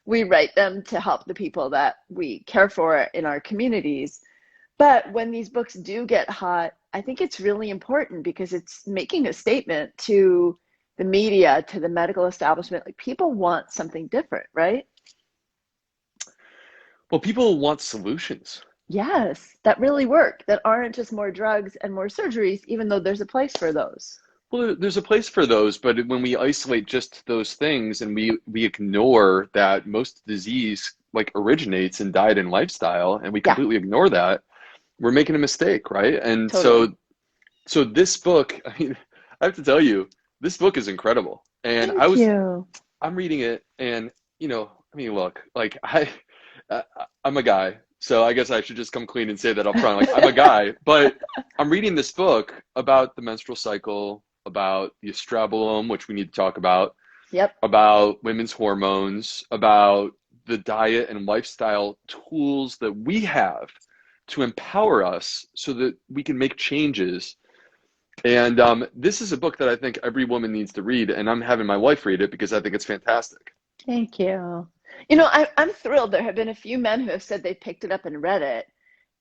we write them to help the people that we care for in our communities. But when these books do get hot, I think it's really important because it's making a statement to the media, to the medical establishment. Like, people want something different, right? Well, people want solutions. Yes, that really work, that aren't just more drugs and more surgeries, even though there's a place for those. Well, there's a place for those, but when we isolate just those things and we ignore that most disease like originates in diet and lifestyle, and we Yeah, completely ignore that, we're making a mistake, right? And totally. so this book, I mean, I have to tell you, this book is incredible. And Thank you. I'm reading it, and I mean, look, like I I'm a guy, so I guess I should just come clean and say that up front. Like, I'm a guy, but I'm reading this book about the menstrual cycle, about the estrobolome, which we need to talk Yep. about women's hormones, about the diet and lifestyle tools that we have to empower us so that we can make changes. And this is a book that I think every woman needs to read, and I'm having my wife read it because I think it's fantastic. Thank you. I'm thrilled. There have been a few men who have said they picked it up and read it,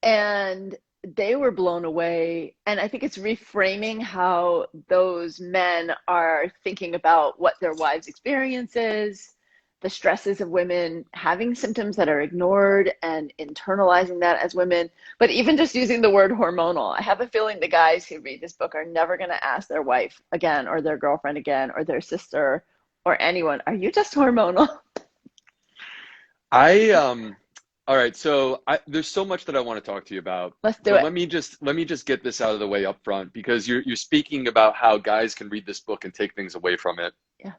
and they were blown away. And I think it's reframing how those men are thinking about what their wives' experience is, the stresses of women having symptoms that are ignored and internalizing that as women. But even just using the word hormonal, I have a feeling the guys who read this book are never going to ask their wife again, or their girlfriend again, or their sister, or anyone, "Are you just hormonal?" I All right, so there's so much that I want to talk to you about, Let's do but it. let me just get this out of the way up front because you're speaking about how guys can read this book and take things away from it. Yeah.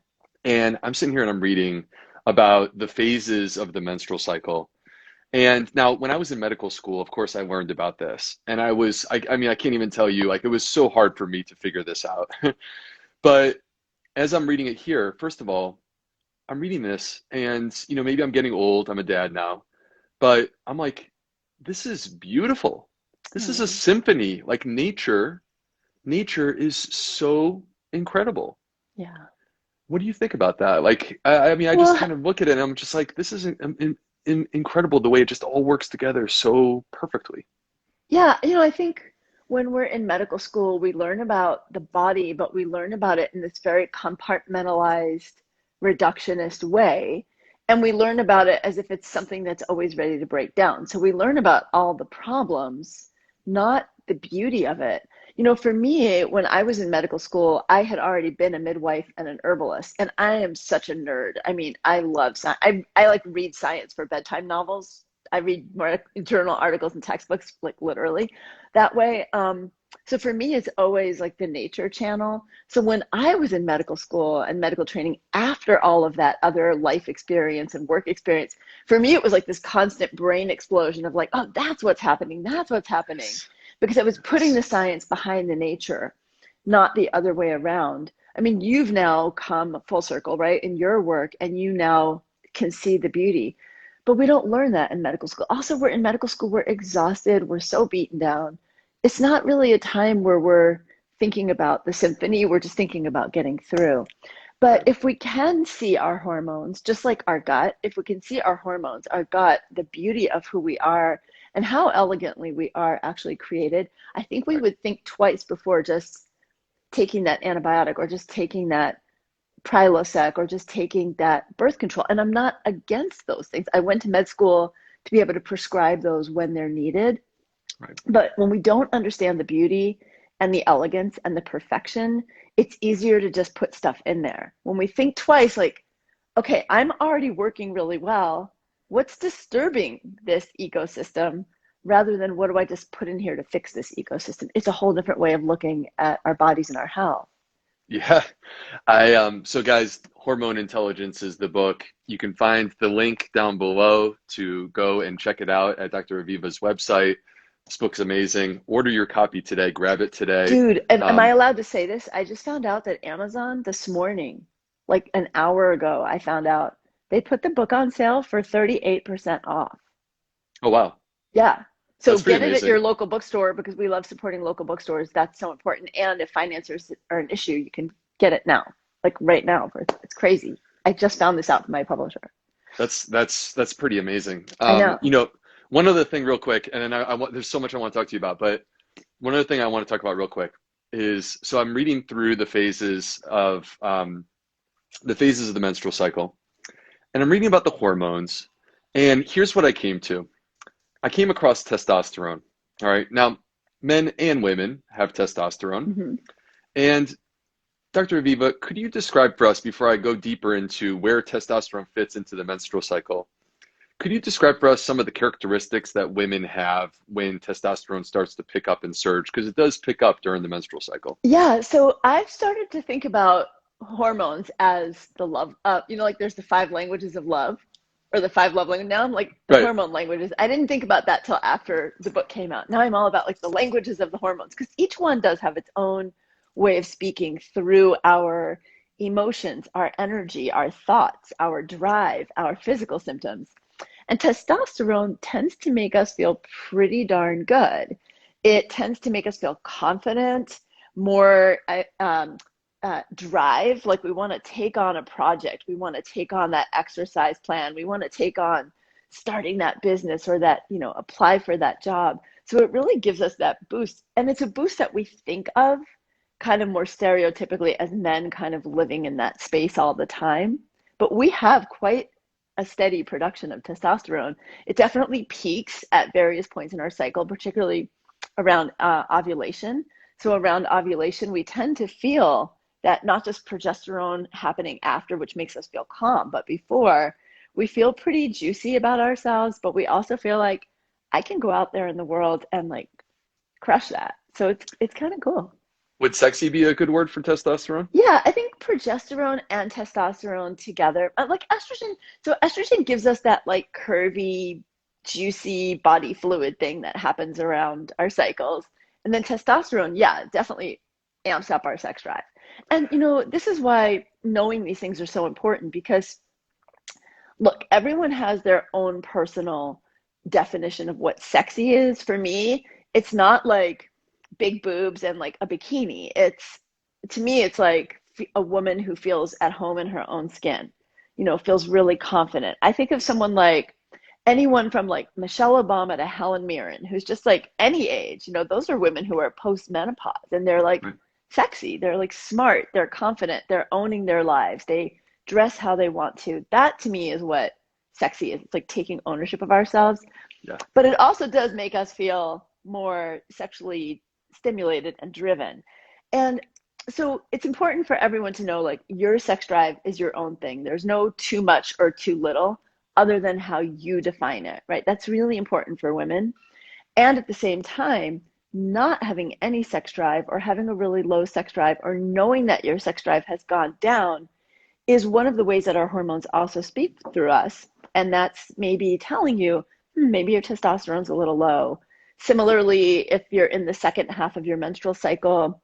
And I'm sitting here and I'm reading about the phases of the menstrual cycle. And now, when I was in medical school, of course, I learned about this. And I mean, I can't even tell you, like, it was so hard for me to figure this out. But as I'm reading it here, first of all, I'm reading this and, maybe I'm getting old. I'm a dad now, but I'm like, this is beautiful. This is a Oh, symphony. Like, nature is so incredible. yeah. What do you think about that? Like, I mean, I just Well, kind of look at it and I'm just like, this is incredible the way it just all works together so perfectly. yeah, I think when we're in medical school, we learn about the body, but we learn about it in this very compartmentalized, reductionist way. And we learn about it as if it's something that's always ready to break down. So we learn about all the problems, not the beauty of it. For me, when I was in medical school, I had already been a midwife and an herbalist, and I am such a nerd. I mean, I love science. I like read science for bedtime novels. I read more journal articles and textbooks, like literally that way. So for me, it's always like the nature channel. So when I was in medical school and medical training, after all of that other life experience and work experience, for me, it was like this constant brain explosion of like, oh, that's what's happening. That's what's happening. Yes. Because I was putting the Yes. science behind the nature, not the other way around. I mean, you've now come full circle, right, in your work, and you now can see the beauty. But we don't learn that in medical school. Also, we're in medical school, we're exhausted, we're so beaten down. It's not really a time where we're thinking about the symphony, we're just thinking about getting through. But Right. if we can see our hormones, just like our gut, if we can see our hormones, our gut, the beauty of who we are and how elegantly we are actually created, I think we Right. would think twice before just taking that antibiotic or just taking that Prilosec or just taking that birth control. And I'm not against those things. I went to med school to be able to prescribe those when they're needed. Right. But when we don't understand the beauty and the elegance and the perfection, it's easier to just put stuff in there. When we think twice, like, okay, I'm already working really well. What's disturbing this ecosystem rather than what do I just put in here to fix this ecosystem? It's a whole different way of looking at our bodies and our health. Yeah. So guys, Hormone Intelligence is the book. You can find the link down below to go and check it out at Dr. Aviva's website. This book's amazing. Order your copy today. Grab it today. Dude, am I Um, allowed to say this? I just found out that Amazon this morning, like an hour ago, I found out they put the book on sale for 38% off. oh wow, Yeah. So that's pretty get it at your amazing. local bookstore because we love supporting local bookstores. That's so important. And if financiers are an issue, you can get it now, like right now. It's crazy. I just found this out from my publisher. That's pretty amazing. I know. One other thing real quick, and then I want, there's so much I want to talk to you about, but one other thing I want to talk about real quick is, so I'm reading through the phases of the menstrual cycle, and I'm reading about the hormones, and here's what I came to. I came across testosterone. All right. Now, men and women have testosterone. Hmm. And Dr. Aviva, could you describe for us, before I go deeper into where testosterone fits into the menstrual cycle, could you describe for us some of the characteristics that women have when testosterone starts to pick up and surge? Because it does pick up during the menstrual cycle. Yeah, so I've started to think about hormones as the love, like there's the five languages of love or the five love languages. Now I'm like the Right. hormone languages. I didn't think about that till after the book came out. Now I'm all about like the languages of the hormones because each one does have its own way of speaking through our emotions, our energy, our thoughts, our drive, our physical symptoms. And testosterone tends to make us feel pretty darn good. It tends to make us feel confident, more drive, like we want to take on a project, we want to take on that exercise plan, we want to take on starting that business or that, apply for that job. So it really gives us that boost. And it's a boost that we think of kind of more stereotypically as men kind of living in that space all the time. But we have quite a steady production of testosterone. It definitely peaks at various points in our cycle, particularly around ovulation. So around ovulation, we tend to feel that not just progesterone happening after, which makes us feel calm, but before, we feel pretty juicy about ourselves, but we also feel like I can go out there in the world and like crush that. So it's kind of cool. Would sexy be a good word for testosterone? Yeah, I think progesterone and testosterone together, like estrogen. So estrogen gives us that like curvy, juicy body fluid thing that happens around our cycles. And then testosterone, yeah, definitely amps up our sex drive. And this is why knowing these things are so important because look, everyone has their own personal definition of what sexy is. For me, it's not like big boobs and like a bikini. To me, it's like a woman who feels at home in her own skin, feels really confident. I think of someone like anyone from like Michelle Obama to Helen Mirren, who's just like any age, those are women who are post-menopause and they're like Right. sexy, they're like smart, they're confident, they're owning their lives, they dress how they want to. That to me is what sexy is. It's like taking ownership of ourselves. Yeah. But it also does make us feel more sexually stimulated and driven. And so it's important for everyone to know like your sex drive is your own thing. There's no too much or too little other than how you define it, right? That's really important for women. And at the same time, not having any sex drive or having a really low sex drive or knowing that your sex drive has gone down is one of the ways that our hormones also speak through us. And that's maybe telling you, maybe your testosterone's a little low. Similarly, if you're in the second half of your menstrual cycle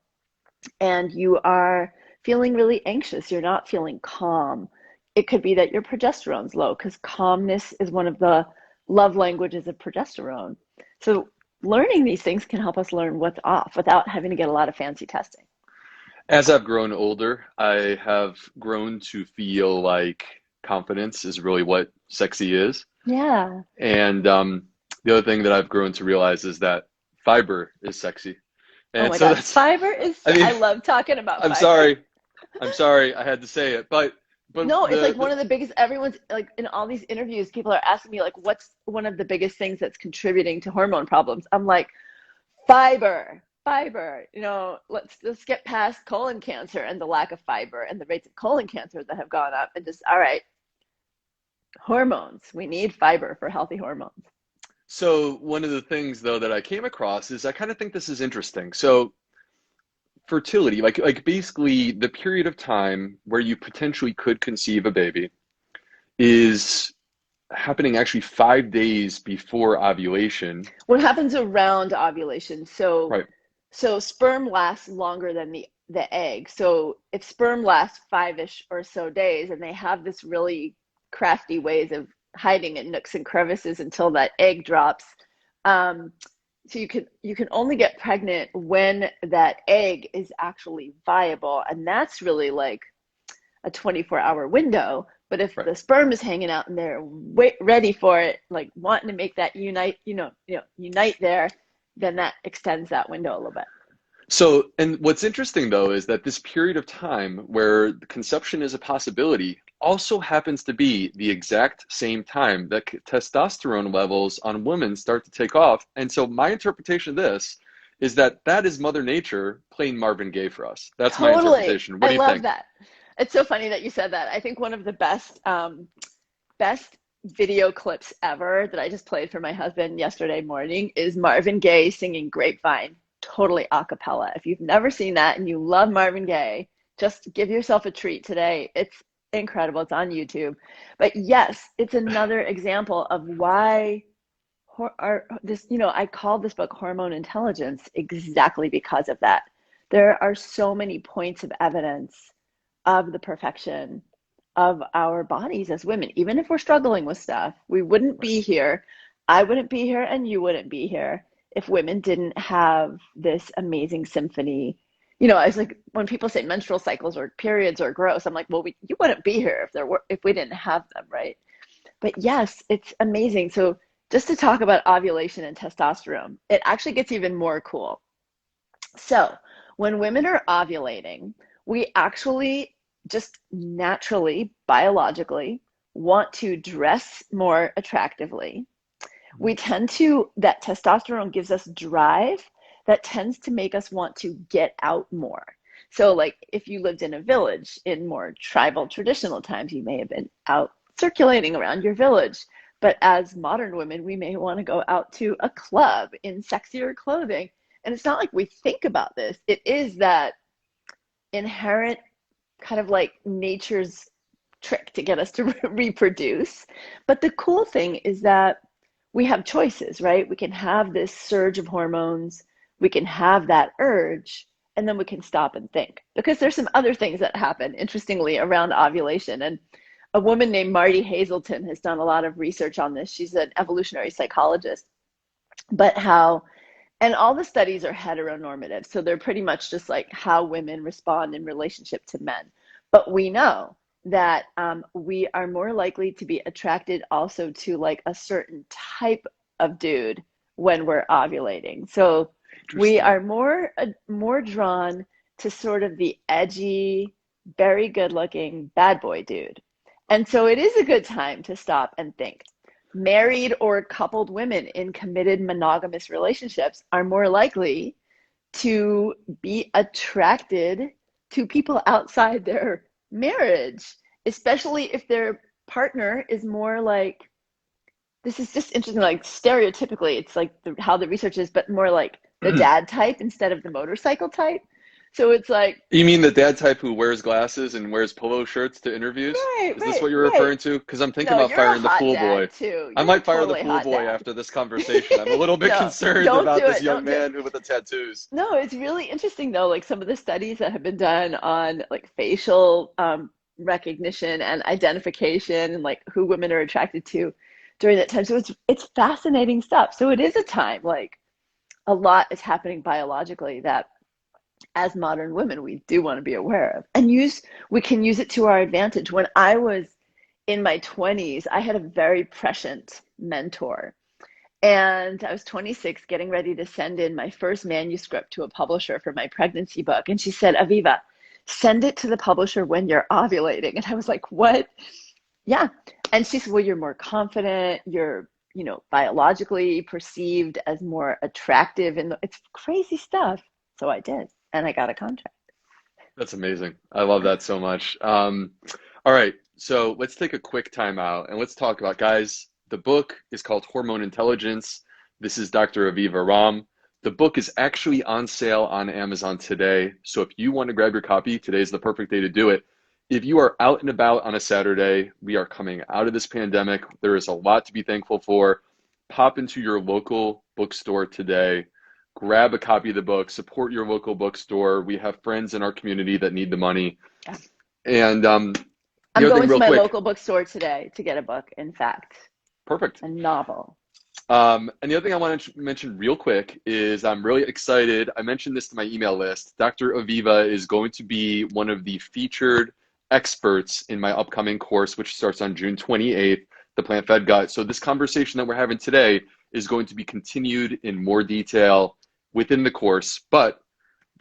and you are feeling really anxious, you're not feeling calm, it could be that your progesterone's low because calmness is one of the love languages of progesterone. So learning these things can help us learn what's off without having to get a lot of fancy testing. As I've grown older, I have grown to feel like confidence is really what sexy is. Yeah. And the other thing that I've grown to realize is that fiber is sexy. Oh And my so gosh. that's, Fiber is, I mean, I love talking about I'm fiber. sorry. I'm sorry I had to say it, but No, it's like one of the biggest, everyone's like in all these interviews, people are asking me like, what's one of the biggest things that's contributing to hormone problems? I'm like, fiber, let's get past colon cancer and the lack of fiber and the rates of colon cancer that have gone up and just, all right, hormones. We need fiber for healthy hormones. So one of the things though that I came across is I kind of think this is interesting. So fertility, like basically the period of time where you potentially could conceive a baby is happening actually 5 days before ovulation. What happens around ovulation? So Right. so sperm lasts longer than the egg. So if sperm lasts 5-ish or so days and they have this really crafty ways of hiding in nooks and crevices until that egg drops, um, so you can only get pregnant when that egg is actually viable, and that's really like a 24-hour window. But if Right. the sperm is hanging out and they're ready for it, like wanting to make that unite there, then that extends that window a little bit. So, and what's interesting though is that this period of time where conception is a possibility also happens to be the exact same time that testosterone levels on women start to take off. And so, my interpretation of this is that that is Mother Nature playing Marvin Gaye for us. That's my Totally. interpretation. What I do you love think? that. It's so funny that you said that. I think one of the best video clips ever that I just played for my husband yesterday morning is Marvin Gaye singing Grapevine, totally a cappella. If you've never seen that and you love Marvin Gaye, just give yourself a treat today. It's incredible. It's on YouTube. But yes, it's another example of why I called this book Hormone Intelligence exactly because of that. There are so many points of evidence of the perfection of our bodies as women. Even if we're struggling with stuff, we wouldn't Right. be here. I wouldn't be here, and you wouldn't be here if women didn't have this amazing symphony. I was like, when people say menstrual cycles or periods are gross, I'm like, well, you wouldn't be here if we didn't have them, right? But yes, it's amazing. So just to talk about ovulation and testosterone, it actually gets even more cool. So when women are ovulating, we actually just naturally, biologically, want to dress more attractively. That testosterone gives us drive that tends to make us want to get out more. So, like if you lived in a village in more tribal traditional times, you may have been out circulating around your village. But as modern women, we may want to go out to a club in sexier clothing. And it's not like we think about this, it is that inherent kind of like nature's trick to get us to reproduce. But the cool thing is that we have choices, right? We can have this surge of hormones, we can have that urge, and then we can stop and think. Because there's some other things that happen, interestingly, around ovulation. And a woman named Marty Hazelton has done a lot of research on this. She's an evolutionary psychologist. But and all the studies are heteronormative. So they're pretty much just like how women respond in relationship to men. But we know that we are more likely to be attracted also to like a certain type of dude when we're ovulating. So we Interesting. are more drawn to sort of the edgy, very good looking bad boy dude. And so it is a good time to stop and think. Married or coupled women in committed monogamous relationships are more likely to be attracted to people outside their marriage, especially if their partner is more like, this is just interesting, like stereotypically, it's like how the research is, but more like the dad type instead of the motorcycle type. So it's like, You mean the dad type who wears glasses and wears polo shirts to interviews? right, Is this right, what you're right. referring to? Because I'm thinking No, about you're a firing the hot pool boy. dad too. I You're a might fire the totally pool hot boy dad. after this conversation. I'm a little bit No, concerned don't about do this it. young Don't do it. man who with the tattoos. No, it's really interesting though, like some of the studies that have been done on like facial recognition and identification and like who women are attracted to during that time. So it's fascinating stuff. So it is a time like a lot is happening biologically that as modern women we do want to be aware of and use. We can use it to our advantage. When I was in my 20s, I had a very prescient mentor. And I was 26, getting ready to send in my first manuscript to a publisher for my pregnancy book. And she said, Aviva, send it to the publisher when you're ovulating. And I was like, what? Yeah. And she said, well, you're more confident. You're, biologically perceived as more attractive. And it's crazy stuff. So I did. And I got a contract. That's amazing. I love that so much. All right, so let's take a quick time out and let's talk about, guys, the book is called Hormone Intelligence. This is Dr. Aviva Ram. The book is actually on sale on Amazon today. So if you want to grab your copy, today's the perfect day to do it. If you are out and about on a Saturday, we are coming out of this pandemic. There is a lot to be thankful for. Pop into your local bookstore today. Grab a copy of the book, support your local bookstore. We have friends in our community that need the money. Yeah. And the I'm other thing, going to real my quick, local bookstore today to get a book, in fact, perfect. a novel. And the other thing I want to mention real quick is I'm really excited. I mentioned this to my email list. Dr. Aviva is going to be one of the featured experts in my upcoming course, which starts on June 28th, the Plant Fed Gut. So this conversation that we're having today is going to be continued in more detail within the course. But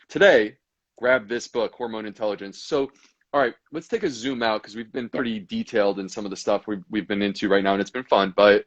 today, grab this book, Hormone Intelligence. So, all right, let's take a zoom out because we've been pretty detailed in some of the stuff we've been into right now, and it's been fun. But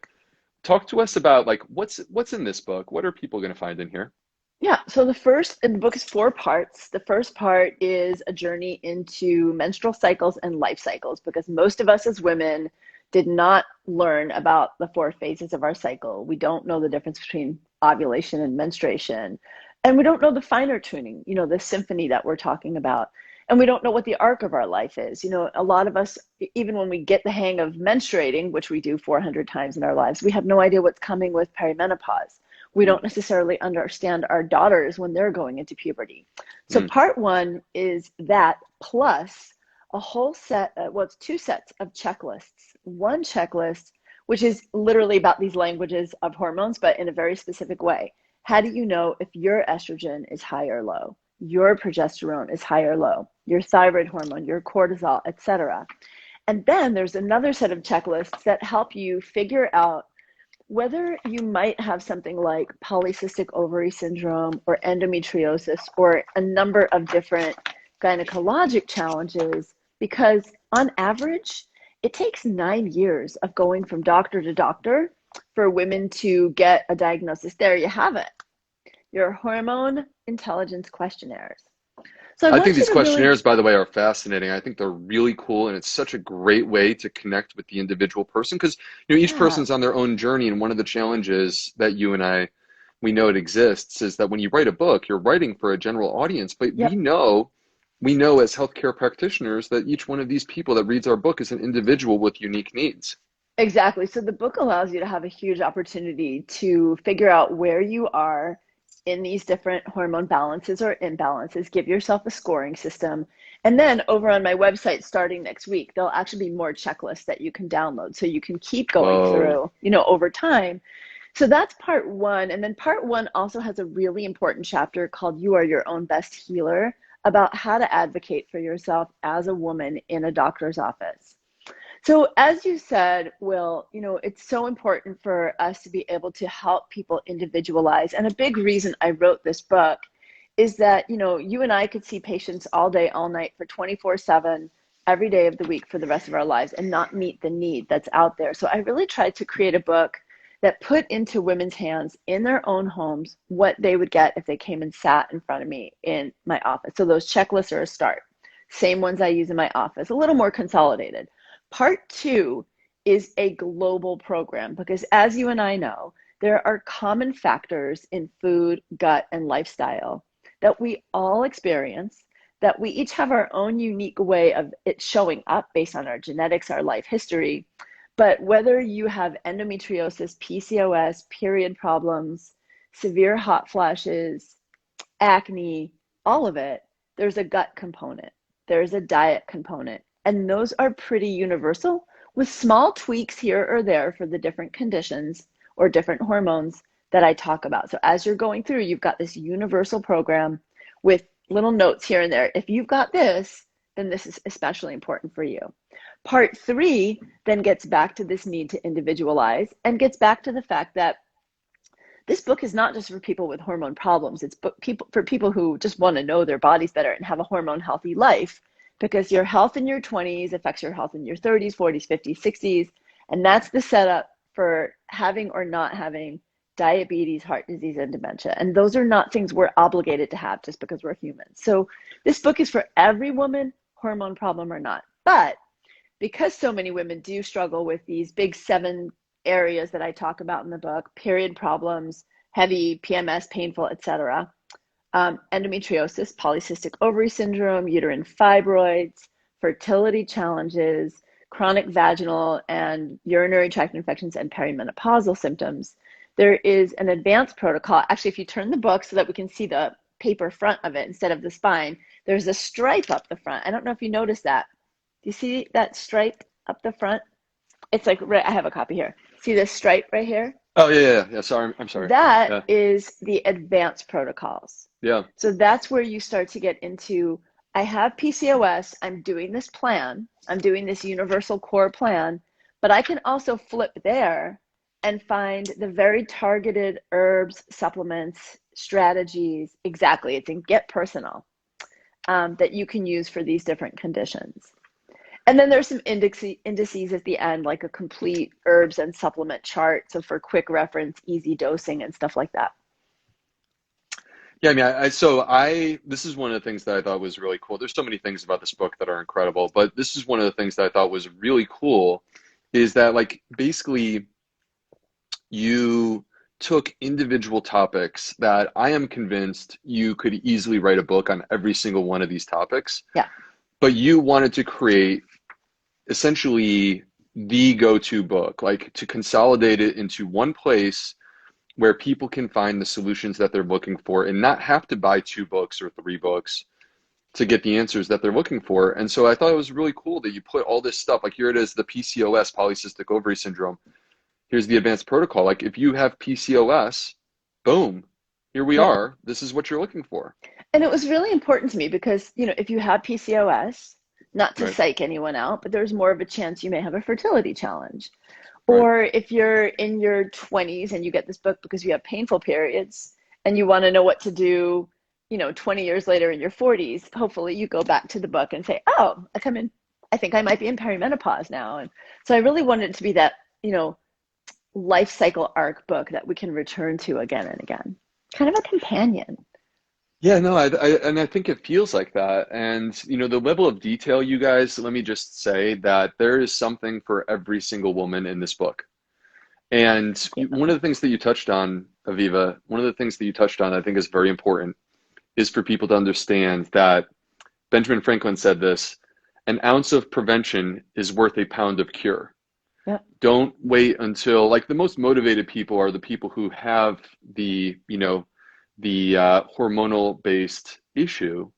talk to us about like what's in this book. What are people going to find in here? Yeah, so the book is 4 parts. The first part is a journey into menstrual cycles and life cycles, because most of us as women did not learn about the 4 phases of our cycle. We don't know the difference between ovulation and menstruation. And we don't know the finer tuning, the symphony that we're talking about. And we don't know what the arc of our life is. A lot of us, even when we get the hang of menstruating, which we do 400 times in our lives, we have no idea what's coming with perimenopause. We don't necessarily understand our daughters when they're going into puberty. So part 1 is that, plus a whole set, it's 2 sets of checklists. One checklist, which is literally about these languages of hormones, but in a very specific way. How do you know if your estrogen is high or low? Your progesterone is high or low? Your thyroid hormone, your cortisol, etc. And then there's another set of checklists that help you figure out whether you might have something like polycystic ovary syndrome or endometriosis or a number of different gynecologic challenges, because on average, it takes 9 years of going from doctor to doctor for women to get a diagnosis. There you have it, your hormone intelligence questionnaires. So I think want you these to really, questionnaires, by the way, are fascinating. I think they're really cool, and it's such a great way to connect with the individual person because each yeah, person's on their own journey. And one of the challenges that you and I, we know it exists, is that when you write a book, you're writing for a general audience. But yep. we know as healthcare practitioners that each one of these people that reads our book is an individual with unique needs. Exactly. So the book allows you to have a huge opportunity to figure out where you are in these different hormone balances or imbalances, give yourself a scoring system. And then over on my website, starting next week, there'll actually be more checklists that you can download so you can keep going Whoa. through, over time. So that's part 1. And then part 1 also has a really important chapter called You Are Your Own Best Healer, about how to advocate for yourself as a woman in a doctor's office. So as you said, Will, it's so important for us to be able to help people individualize. And a big reason I wrote this book is that, you and I could see patients all day, all night for 24/7, every day of the week for the rest of our lives and not meet the need that's out there. So I really tried to create a book that put into women's hands in their own homes what they would get if they came and sat in front of me in my office. So those checklists are a start. Same ones I use in my office, a little more consolidated. Part 2 is a global program because, as you and I know, there are common factors in food, gut, and lifestyle that we all experience, that we each have our own unique way of it showing up based on our genetics, our life history. But whether you have endometriosis, PCOS, period problems, severe hot flashes, acne, all of it, there's a gut component, there's a diet component. And those are pretty universal with small tweaks here or there for the different conditions or different hormones that I talk about. So as you're going through, you've got this universal program with little notes here and there. If you've got this, then this is especially important for you. Part 3 then gets back to this need to individualize and gets back to the fact that this book is not just for people with hormone problems. It's for people who just want to know their bodies better and have a hormone healthy life, because your health in your 20s affects your health in your 30s, 40s, 50s, 60s. And that's the setup for having or not having diabetes, heart disease, and dementia. And those are not things we're obligated to have just because we're humans. So this book is for every woman, hormone problem or not. But because so many women do struggle with these big 7 areas that I talk about in the book, period problems, heavy PMS, painful, etc., endometriosis, polycystic ovary syndrome, uterine fibroids, fertility challenges, chronic vaginal and urinary tract infections, and perimenopausal symptoms. There is an advanced protocol. Actually, if you turn the book so that we can see the paper front of it instead of the spine, there's a stripe up the front. I don't know if you noticed that. Do you see that stripe up the front? It's like, I have a copy here. See this stripe right here? Oh, yeah. Sorry. I'm sorry. That Yeah. is the advanced protocols. Yeah. So that's where you start to get into I have PCOS, I'm doing this plan, I'm doing this universal core plan, but I can also flip there and find the very targeted herbs, supplements, strategies, exactly, it's in Get Personal, that you can use for these different conditions. And then there's some indices at the end, like a complete herbs and supplement chart. So for quick reference, easy dosing and stuff like that. Yeah, I mean, this is one of the things that I thought was really cool. There's so many things about this book that are incredible, but this is one of the things that I thought was really cool is that like basically you took individual topics that I am convinced you could easily write a book on every single one of these topics, Yeah. but you wanted to create essentially the go-to book, like to consolidate it into one place where people can find the solutions that they're looking for and not have to buy 2 books or 3 books to get the answers that they're looking for. And so I thought it was really cool that you put all this stuff, like here it is, the PCOS, polycystic ovary syndrome. Here's the advanced protocol. Like if you have PCOS, boom, here we Yeah. are. This is what you're looking for. And it was really important to me because, if you have PCOS, not to Right, psych anyone out, but there's more of a chance you may have a fertility challenge. right. Or if you're in your 20s and you get this book because you have painful periods and you want to know what to do, 20 years later in your 40s, hopefully you go back to the book and say, oh, I think I might be in perimenopause now. And so I really wanted it to be that, life cycle arc book that we can return to again and again. Kind of a companion. Yeah, no, and I think it feels like that. And, the level of detail, you guys, let me just say that there is something for every single woman in this book. And Yeah. one of the things that you touched on, Aviva, one of the things that you touched on, I think is very important, is for people to understand that Benjamin Franklin said this, an ounce of prevention is worth a pound of cure. Yep. Don't wait until, like the most motivated people are the people who have the hormonal based issue.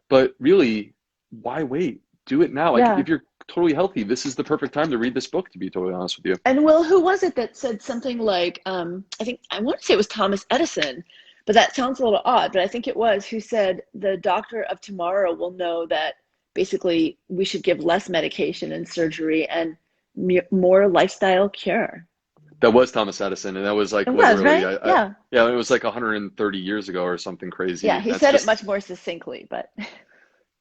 But really, why wait? Do it now. Like Yeah. if you're totally healthy, this is the perfect time to read this book, to be totally honest with you. And Will, who was it that said something like, I want to say it was Thomas Edison, but that sounds a little odd, but I think it was, who said the doctor of tomorrow will know that basically we should give less medication and surgery and more lifestyle cure. That was Thomas Edison, and that was It like was, literally, right? Yeah. yeah, it was like 130 years ago or something Yeah, crazy. he That's said it just, much more succinctly, but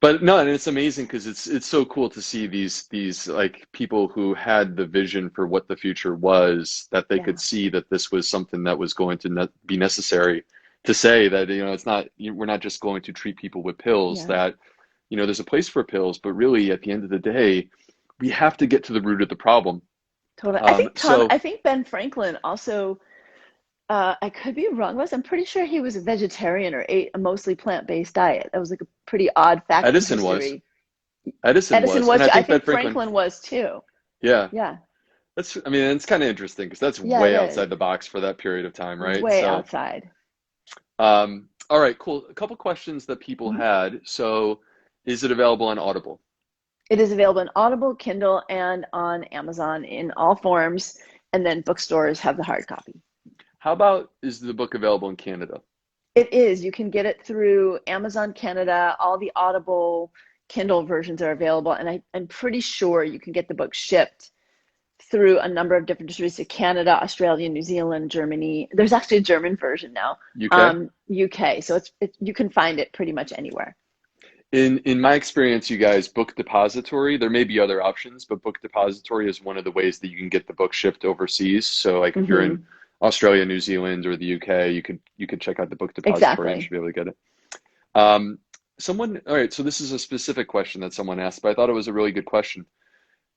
but no, and it's amazing because it's so cool to see these like people who had the vision for what the future was, that they could yeah, see that this was something that was going to be necessary to say that, it's not, we're not just going to treat people with pills, yeah, that, there's a place for pills, but really at the end of the day, we have to get to the root of the problem. totally. So I think Ben Franklin also, I could be wrong, was I'm pretty sure he was a vegetarian or ate a mostly plant-based diet. That was like a pretty odd fact in Edison was, history. Edison Edison was, and was I too. I think Ben think Franklin, Franklin was too. yeah, Yeah, I mean, it's kind of interesting because that's yeah, it way is. outside the box for that period of time, right? Way So, outside. all right, cool. A couple questions that people Mhm. had. So, is it available on Audible? It is available on Audible, Kindle, and on Amazon in all forms. And then bookstores have the hard copy. How about is the book available in Canada? It is. You can get it through Amazon Canada. All the Audible Kindle versions are available. And I'm pretty sure you can get the book shipped through a number of different distributors to Canada, Australia, New Zealand, Germany. There's actually a German version now, UK? UK. So you can find it pretty much anywhere. In my experience, you guys, Book Depository, there may be other options, but Book Depository is one of the ways that you can get the book shipped overseas. So like if you're in Hmm. Australia, New Zealand, or the UK, you could check out the Book Depository and you Exactly. should be able to get it. Um, all right, so this is a specific question that someone asked, but I thought it was a really good question.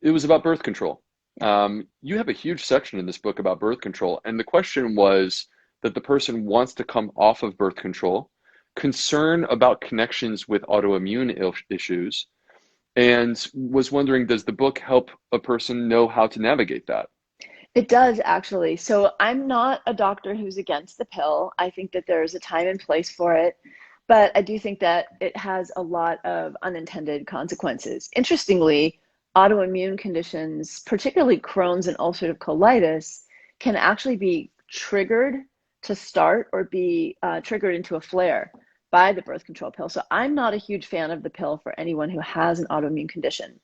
It was about birth control. Yeah. You have a huge section in this book about birth control, and the question was that the person wants to come off of birth control, concern about connections with autoimmune issues, and was wondering, does the book help a person know how to navigate that? It does actually. So I'm not a doctor who's against the pill. I think that there's a time and place for it, but I do think that it has a lot of unintended consequences. Interestingly, autoimmune conditions, particularly Crohn's and ulcerative colitis, can actually be triggered to start or be triggered into a flare buy the birth control pill. So I'm not a huge fan of the pill for anyone who has an autoimmune condition.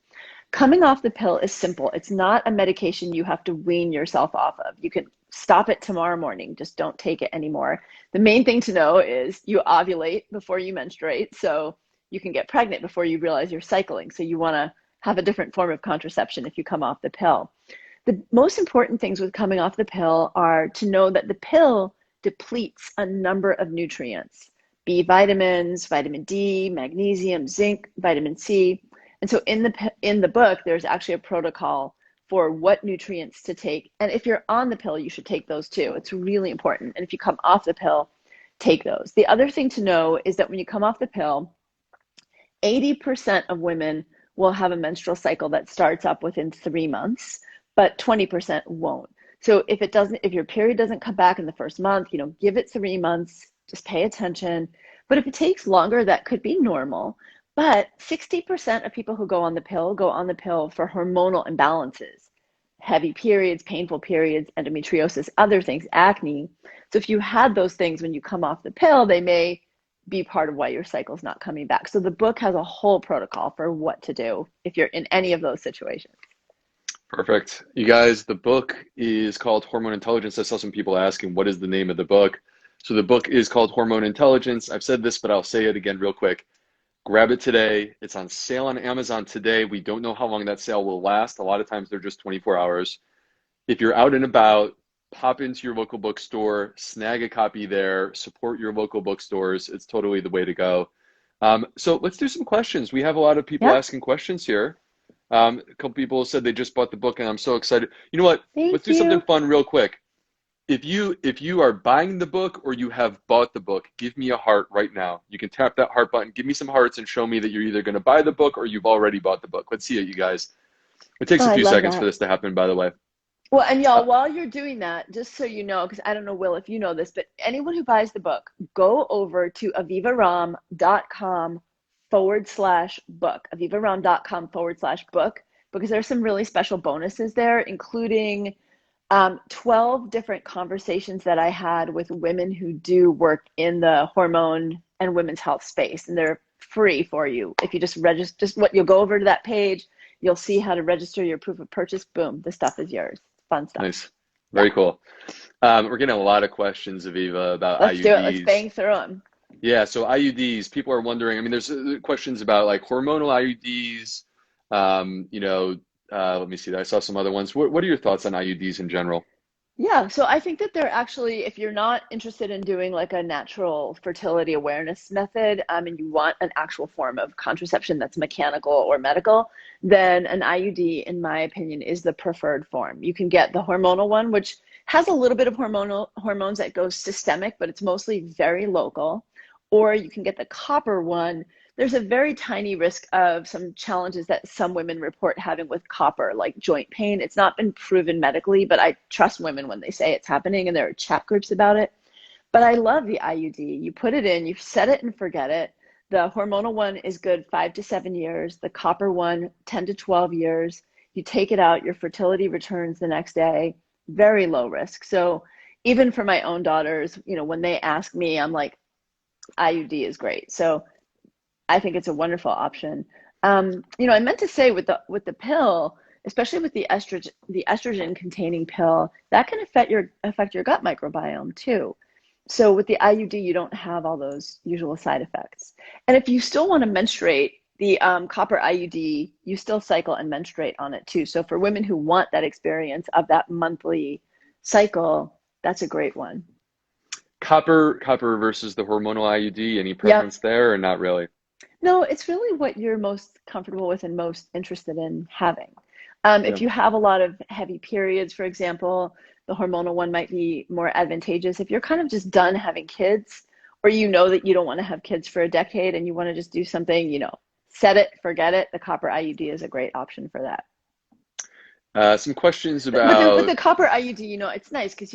Coming off the pill is simple. It's not a medication you have to wean yourself off of. You can stop it tomorrow morning. Just don't take it anymore. The main thing to know is you ovulate before you menstruate. So you can get pregnant before you realize you're cycling. So you want to have a different form of contraception if you come off the pill. The most important things with coming off the pill are to know that the pill depletes a number of nutrients: B vitamins, vitamin D, magnesium, zinc, vitamin C. And so in the book, there's actually a protocol for what nutrients to take. And if you're on the pill, you should take those too. It's really important. And if you come off the pill, take those. The other thing to know is that when you come off the pill, 80% of women will have a menstrual cycle that starts up within 3 months, but 20% won't. So if your period doesn't come back in the first month, give it 3 months, just pay attention. But if it takes longer, that could be normal. But 60% of people who go on the pill for hormonal imbalances, heavy periods, painful periods, endometriosis, other things, acne. So if you had those things when you come off the pill, they may be part of why your cycle's not coming back. So the book has a whole protocol for what to do if you're in any of those situations. Perfect. You guys, the book is called Hormone Intelligence. I saw some people asking, what is the name of the book? So the book is called Hormone Intelligence. I've said this, but I'll say it again real quick. Grab it today. It's on sale on Amazon today. We don't know how long that sale will last. A lot of times they're just 24 hours. If you're out and about, pop into your local bookstore, snag a copy there, support your local bookstores. It's totally the way to go. So let's do some questions. We have a lot of people asking questions here. A couple people said they just bought the book, and I'm so excited. You know what? Let's do something fun real quick. If you are buying the book or you have bought the book, give me a heart right now. You can tap that heart button, give me some hearts, and show me that you're either going to buy the book or you've already bought the book. Let's see it, you guys. It takes a few seconds for this to happen, by the way. Well, and y'all, while you're doing that, just so you know, because I don't know, Will, if you know this, but anyone who buys the book, go over to avivaram.com/book, avivaram.com/book, because there's some really special bonuses there, including 12 different conversations that I had with women who do work in the hormone and women's health space, and they're free for you. If you just register, you'll go over to that page, you'll see how to register your proof of purchase. Boom, the stuff is yours. Fun stuff. Nice. Very cool. We're getting a lot of questions, Aviva, about Let's IUDs. do it. Let's bang through them. Yeah, so IUDs, people are wondering, I mean, there's questions about like hormonal IUDs, let me see. I saw some other ones. What are your thoughts on IUDs in general? Yeah, so I think that they're actually, if you're not interested in doing like a natural fertility awareness method, and you want an actual form of contraception that's mechanical or medical, then an IUD, in my opinion, is the preferred form. You can get the hormonal one, which has a little bit of hormones that goes systemic, but it's mostly very local. Or you can get the copper one. There's a very tiny risk of some challenges that some women report having with copper, like joint pain. It's not been proven medically, but I trust women when they say it's happening, and there are chat groups about it. But I love the IUD. You put it in, you set it and forget it. The hormonal one is good 5 to 7 years. The copper one, 10 to 12 years. You take it out, your fertility returns the next day. Very low risk. So even for my own daughters, when they ask me, I'm like, IUD is great. So I think it's a wonderful option. I meant to say with the pill, especially with the estrogen containing pill, that can affect your gut microbiome too. So with the IUD, you don't have all those usual side effects. And if you still want to menstruate, the copper IUD, you still cycle and menstruate on it too. So for women who want that experience of that monthly cycle, that's a great one. Copper versus the hormonal IUD, any preference there or not really? No, it's really what you're most comfortable with and most interested in having. If you have a lot of heavy periods, for example, the hormonal one might be more advantageous. If you're kind of just done having kids, or that you don't want to have kids for a decade and you want to just do something, set it, forget it, the copper IUD is a great option for that. Some questions about with the copper IUD, it's nice because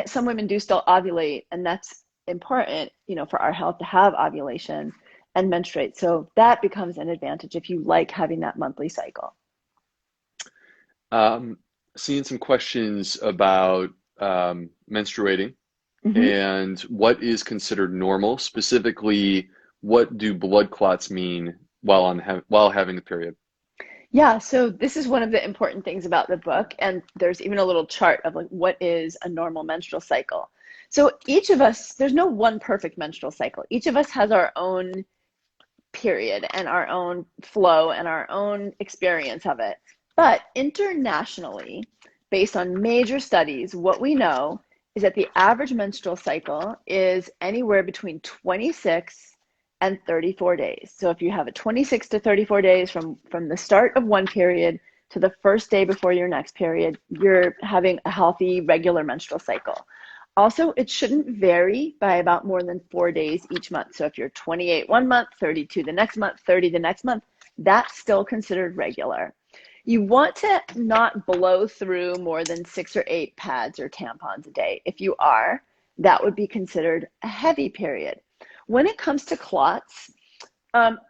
some women do still ovulate, and that's important, for our health to have ovulation and menstruate. So that becomes an advantage if you like having that monthly cycle. Seeing some questions about menstruating. Hmm. and what is considered normal? Specifically, what do blood clots mean while having a period? Yeah, so this is one of the important things about the book, and there's even a little chart of like what is a normal menstrual cycle. So each of us, there's no one perfect menstrual cycle. Each of us has our own period and our own flow and our own experience of it. But internationally, based on major studies, what we know is that the average menstrual cycle is anywhere between 26 and 34 days. So if you have a 26 to 34 days from the start of one period to the first day before your next period, you're having a healthy, regular menstrual cycle. Also, it shouldn't vary by about more than 4 days each month. So if you're 28 one month, 32 the next month, 30 the next month, that's still considered regular. You want to not blow through more than 6 or 8 pads or tampons a day. If you are, that would be considered a heavy period. When it comes to clots,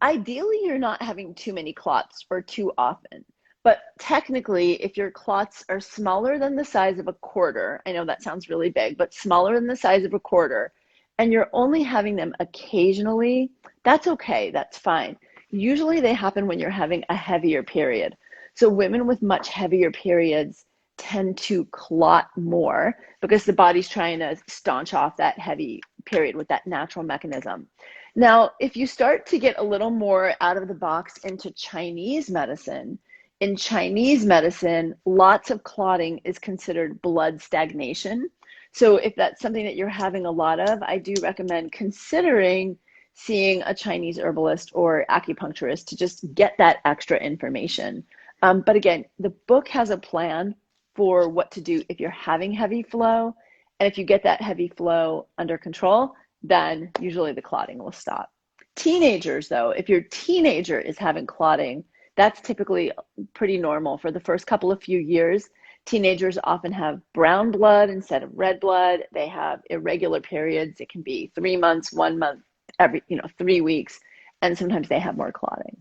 ideally, you're not having too many clots or too often. But technically, if your clots are smaller than the size of a quarter, I know that sounds really big, but smaller than the size of a quarter, and you're only having them occasionally, that's okay, that's fine. Usually they happen when you're having a heavier period. So women with much heavier periods tend to clot more because the body's trying to staunch off that heavy period with that natural mechanism. Now, if you start to get a little more out of the box into Chinese medicine, in Chinese medicine, lots of clotting is considered blood stagnation. So if that's something that you're having a lot of, I do recommend considering seeing a Chinese herbalist or acupuncturist to just get that extra information. But again, the book has a plan for what to do if you're having heavy flow. And if you get that heavy flow under control, then usually the clotting will stop. Teenagers, though, if your teenager is having clotting, that's typically pretty normal for the first couple of few years. Teenagers often have brown blood instead of red blood. They have irregular periods. It can be 3 months, 1 month, every 3 weeks, and sometimes they have more clotting.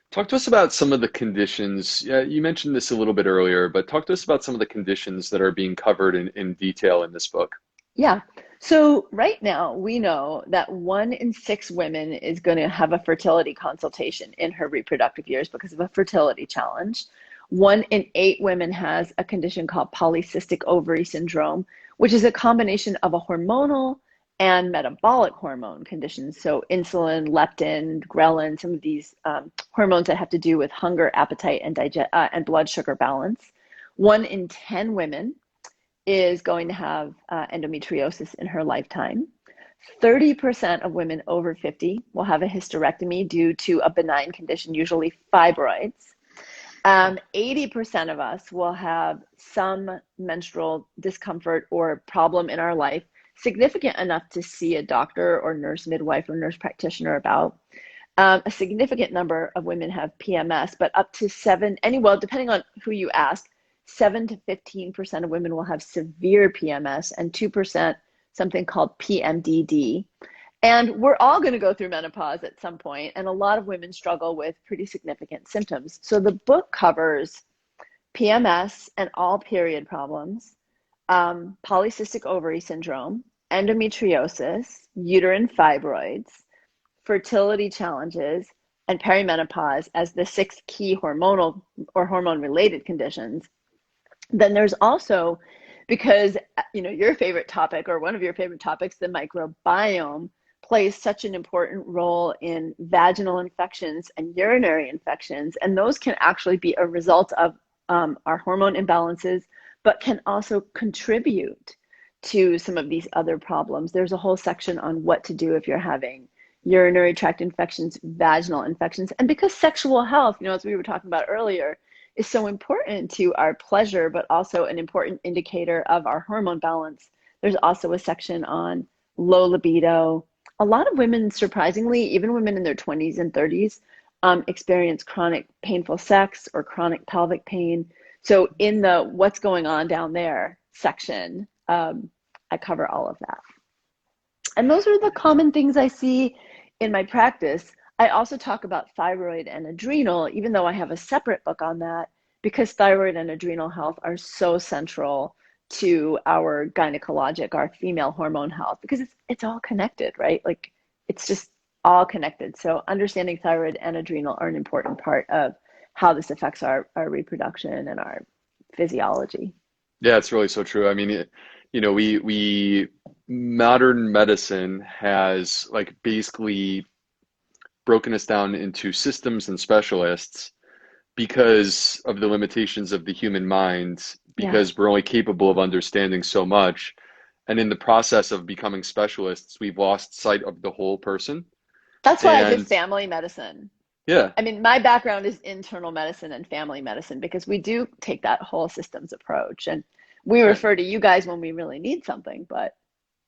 Talk to us about some of the conditions. You mentioned this a little bit earlier, but talk to us about some of the conditions that are being covered in detail in this book. Yeah. So right now we know that 1 in 6 women is going to have a fertility consultation in her reproductive years because of a fertility challenge. 1 in 8 women has a condition called polycystic ovary syndrome, which is a combination of a hormonal and metabolic hormone conditions. So insulin, leptin, ghrelin, some of these hormones that have to do with hunger, appetite, and blood sugar balance. 1 in 10 women is going to have endometriosis in her lifetime. 30% of women over 50 will have a hysterectomy due to a benign condition, usually fibroids. 80% of us will have some menstrual discomfort or problem in our life, significant enough to see a doctor or nurse midwife or nurse practitioner about. A significant number of women have PMS, but up to well, depending on who you ask, 7 to 15% of women will have severe PMS and 2% something called PMDD. And we're all going to go through menopause at some point, and a lot of women struggle with pretty significant symptoms. So the book covers PMS and all period problems, polycystic ovary syndrome, endometriosis, uterine fibroids, fertility challenges, and perimenopause as the 6 key hormonal or hormone-related conditions. Then there's also, because your favorite topic or one of your favorite topics, the microbiome, plays such an important role in vaginal infections and urinary infections, and those can actually be a result of our hormone imbalances, but can also contribute to some of these other problems. There's a whole section on what to do if you're having urinary tract infections, vaginal infections, and because sexual health, as we were talking about earlier, is so important to our pleasure, but also an important indicator of our hormone balance. There's also a section on low libido. A lot of women, surprisingly, even women in their 20s and 30s, experience chronic painful sex or chronic pelvic pain. So in the what's going on down there section, I cover all of that. And those are the common things I see in my practice. I also talk about thyroid and adrenal, even though I have a separate book on that, because thyroid and adrenal health are so central to our gynecologic, our female hormone health, because it's all connected, right? Like it's just all connected. So understanding thyroid and adrenal are an important part of how this affects our reproduction and our physiology. Yeah, it's really so true. I mean, we modern medicine has like basically broken us down into systems and specialists because of the limitations of the human mind, Yeah. because we're only capable of understanding so much. And in the process of becoming specialists, we've lost sight of the whole person. That's why I did And family medicine. yeah, I mean, my background is internal medicine and family medicine because we do take that whole systems approach. And we right. refer to you guys when we really need something. But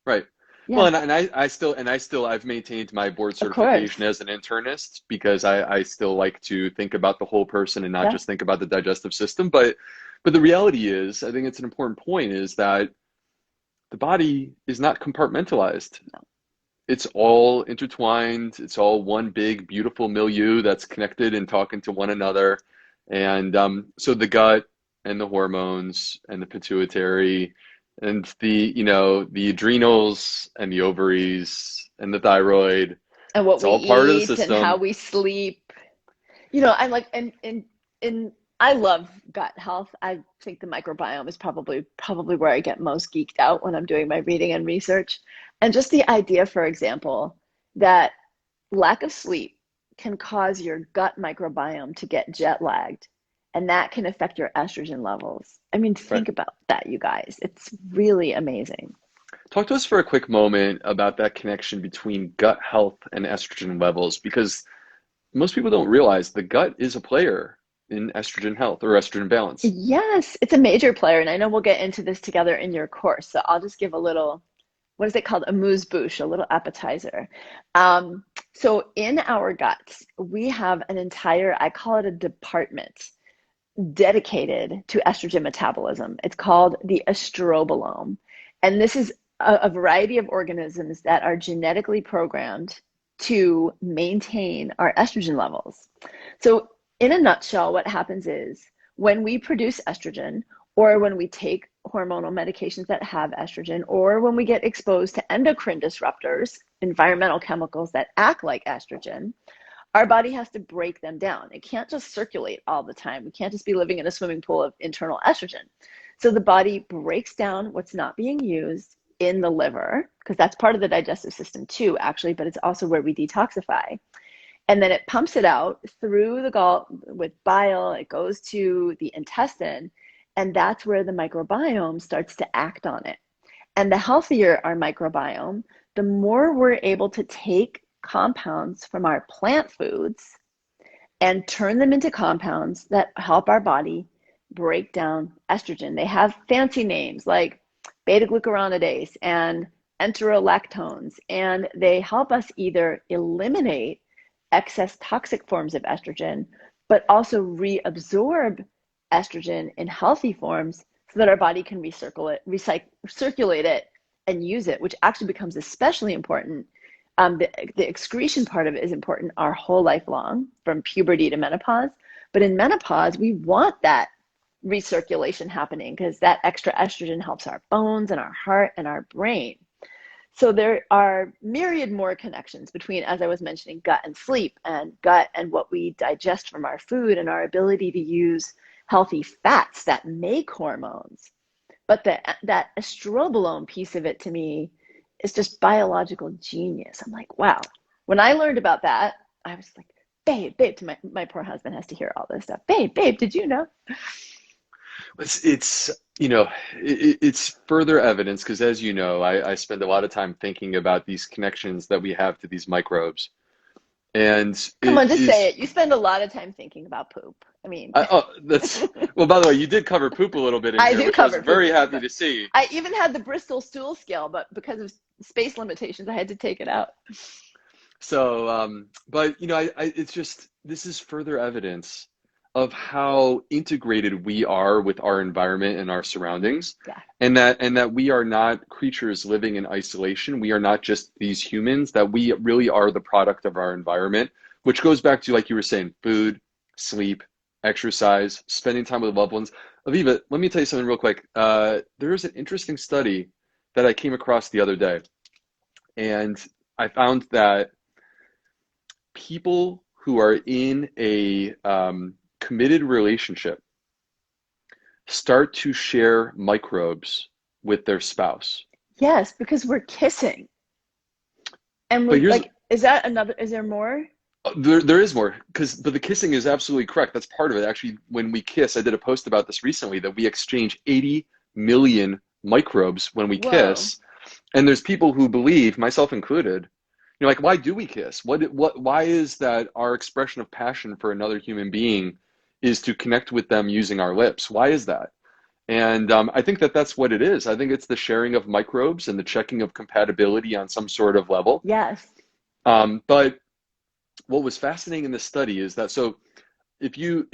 Right. Well, yeah, I've maintained my board of course. certification as an internist because I still like to think about the whole person and not Yeah. just think about the digestive system. But the reality is, I think it's an important point, is that the body is not compartmentalized. It's all intertwined. It's all one big, beautiful milieu that's connected and talking to one another. And so the gut and the hormones and the pituitary and the adrenals and the ovaries and the thyroid, And what it's we all part of the eat and how system. we sleep. I'm like, and I love gut health. I think the microbiome is probably where I get most geeked out when I'm doing my reading and research. And just the idea, for example, that lack of sleep can cause your gut microbiome to get jet lagged, and that can affect your estrogen levels. I mean, Right. think about that, you guys. It's really amazing. Talk to us for a quick moment about that connection between gut health and estrogen levels, because most people don't realize the gut is a player in estrogen health or estrogen balance. Yes, it's a major player, and I know we'll get into this together in your course. So I'll just give a little, what is it called? Amuse bouche, a little appetizer. Um, so in our guts, we have an entire, I call it a department dedicated to estrogen metabolism. It's called the estrobolome. And this is a variety of organisms that are genetically programmed to maintain our estrogen levels. So, in a nutshell, what happens is when we produce estrogen, or when we take hormonal medications that have estrogen, or when we get exposed to endocrine disruptors, environmental chemicals that act like estrogen, our body has to break them down. It can't just circulate all the time. We can't just be living in a swimming pool of internal estrogen. So the body breaks down what's not being used in the liver, because that's part of the digestive system too, actually, but it's also where we detoxify. And then it pumps it out through the gall with bile. It goes to the intestine, and that's where the microbiome starts to act on it. And the healthier our microbiome, the more we're able to take compounds from our plant foods and turn them into compounds that help our body break down estrogen. They have fancy names like beta glucuronidase and enterolactones, and they help us either eliminate excess toxic forms of estrogen, but also reabsorb estrogen in healthy forms so that our body can circulate it and use it, which actually becomes especially important. The excretion part of it is important our whole life long, from puberty to menopause. But in menopause, we want that recirculation happening because that extra estrogen helps our bones and our heart and our brain. So there are myriad more connections between, as I was mentioning, gut and sleep, and gut and what we digest from our food, and our ability to use healthy fats that make hormones. But that estrobolome piece of it, to me, is just biological genius. I'm like, wow. When I learned about that, I was like, babe, to my poor husband has to hear all this stuff. Babe, did you know? It's further evidence because, as you know, I spend a lot of time thinking about these connections that we have to these microbes. And Come it on, just say is, it. You spend a lot of time thinking about poop. I mean, well, by the way, you did cover poop a little bit in I here, do which I was cover poop. very happy to see. I even had the Bristol stool scale, but because of space limitations, I had to take it out. So, but it's just, this is further evidence of how integrated we are with our environment and our surroundings, Yeah. and that we are not creatures living in isolation. We are not just these humans, that we really are the product of our environment, which goes back to, like you were saying, food, sleep, exercise, spending time with loved ones. Aviva, let me tell you something real quick. There's an interesting study that I came across the other day, and I found that people who are in a committed relationship start to share microbes with their spouse. Yes, because we're kissing. And But we here's like, is that another, is there more? there is more, but the kissing is absolutely correct. That's part of it. Actually, when we kiss, I did a post about this recently that we exchange 80 million microbes when we Whoa. kiss. And there's people who believe, myself included, like, why do we kiss? Why is that our expression of passion for another human being is to connect with them using our lips? Why is that? And I think that that's what it is. I think it's the sharing of microbes and the checking of compatibility on some sort of level. Yes. But what was fascinating in this study is that if you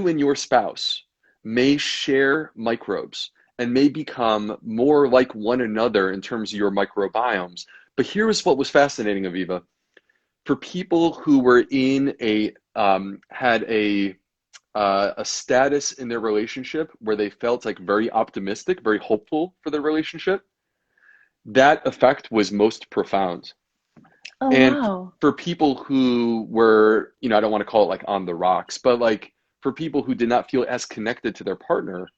and your spouse may share microbes and may become more like one another in terms of your microbiomes. But here's what was fascinating, Aviva. For people who were in had a status in their relationship where they felt like very optimistic, very hopeful for their relationship, that effect was most profound. Oh, And wow. for people who were, I don't want to call it like on the rocks, but like for people who did not feel as connected to their partner,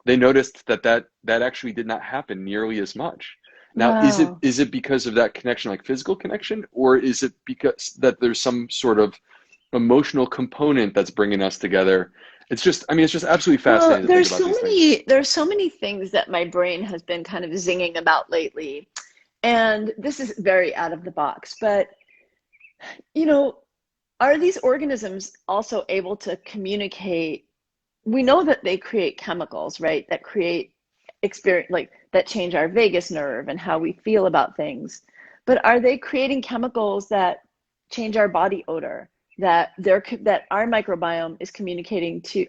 they noticed that actually did not happen nearly as much. Now, Wow. is it because of that connection, like physical connection, or is it because that there's some sort of emotional component that's bringing us together? It's just absolutely Well, fascinating to think about these things. there's so many things that my brain has been kind of zinging about lately. And this is very out of the box, but you know, are these organisms also able to communicate? We know that they create chemicals, right? That create experience, like that change our vagus nerve and how we feel about things. But are they creating chemicals that change our body odor? That our microbiome is communicating to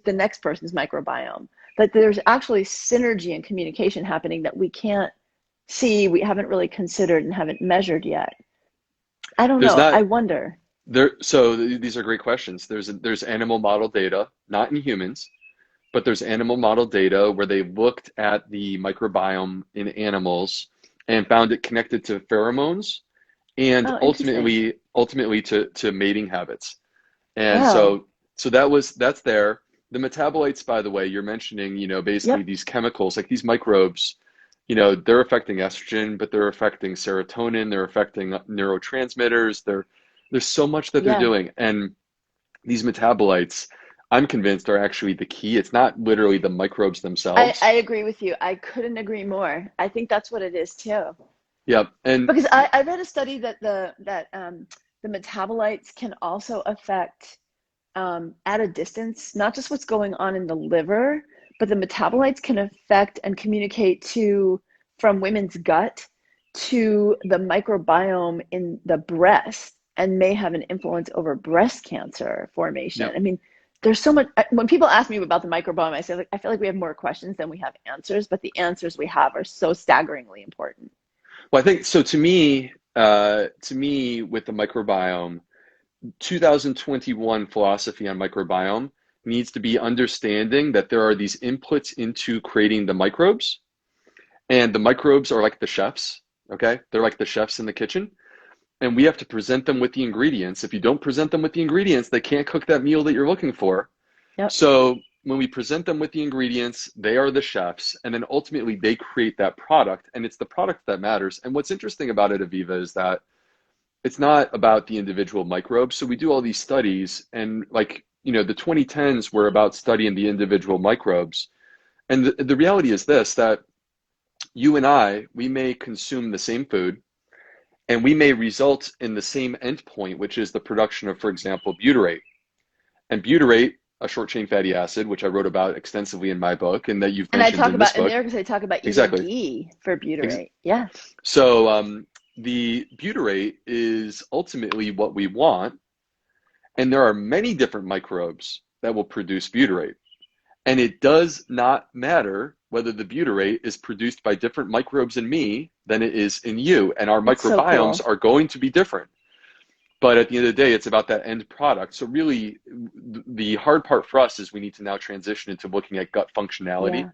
the next person's microbiome. That there's actually synergy and communication happening that we can't see, we haven't really considered and haven't measured yet. I don't There's know. not I wonder. these are great questions. There's animal model data, not in humans, but there's animal model data where they looked at the microbiome in animals and found it connected to pheromones and Oh, interesting. ultimately to mating habits. And Wow. that's there. The metabolites, by the way, you're mentioning, basically Yep. these chemicals, like these microbes, they're affecting estrogen, but they're affecting serotonin, they're affecting neurotransmitters. There's so much that they're Yeah. doing. And these metabolites, I'm convinced, are actually the key. It's not literally the microbes I themselves. agree with you. I couldn't agree more. I think that's what it is too. Yep. And Because I read a study that the metabolites can also affect at a distance, not just what's going on in the liver, but the metabolites can affect and communicate to from women's gut to the microbiome in the breast and may have an influence over breast cancer formation. yep. I mean, there's so much. When people ask me about the microbiome, I say, like, I feel like we have more questions than we have answers, but the answers we have are so staggeringly important. Well, I think so. To me, with the microbiome, 2021 philosophy on microbiome needs to be understanding that there are these inputs into creating the microbes, and the microbes are like the chefs. Okay, they're like the chefs in the kitchen, and we have to present them with the ingredients. If you don't present them with the ingredients, they can't cook that meal that you're looking for. Yep. So when we present them with the ingredients, they are the chefs, and then ultimately they create that product, and it's the product that matters. And what's interesting about it, Aviva, is that it's not about the individual microbes. So we do all these studies, and like, the 2010s were about studying the individual microbes. And the reality is this, that you and I, we may consume the same food, and we may result in the same endpoint, which is the production of, for example, butyrate. And butyrate, a short chain fatty acid, which I wrote about extensively in my book and that you've And I mentioned talk in this about in book. there because I talk about eating Exactly. ghee for Ex- butyrate. Yes. So the butyrate is ultimately what we want, and there are many different microbes that will produce butyrate. And it does not matter whether the butyrate is produced by different microbes in me than it is in you, and our That's so microbiomes cool. are going to be different. But at the end of the day, it's about that end product. So really, the hard part for us is we need to now transition into looking at gut functionality, Yeah.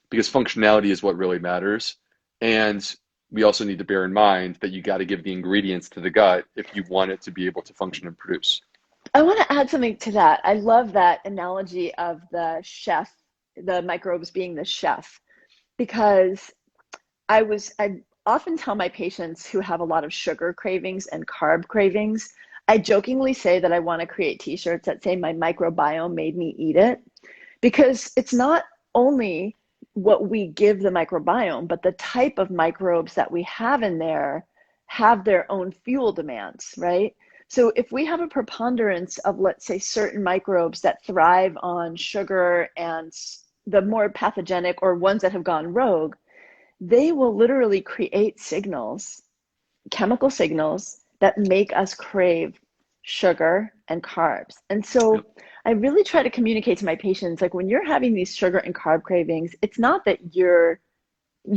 because functionality is what really matters. And we also need to bear in mind that you got to give the ingredients to the gut if you want it to be able to function and produce. I want to add something to that. I love that analogy of the chef, the microbes being the chef, because I often tell my patients who have a lot of sugar cravings and carb cravings, I jokingly say that I want to create t-shirts that say my microbiome made me eat it, because it's not only what we give the microbiome, but the type of microbes that we have in there have their own fuel demands, right? So if we have a preponderance of, let's say, certain microbes that thrive on sugar and the more pathogenic or ones that have gone rogue, they will literally create signals, chemical signals that make us crave sugar and carbs. And so Yep. I really try to communicate to my patients, like, when you're having these sugar and carb cravings, it's not that you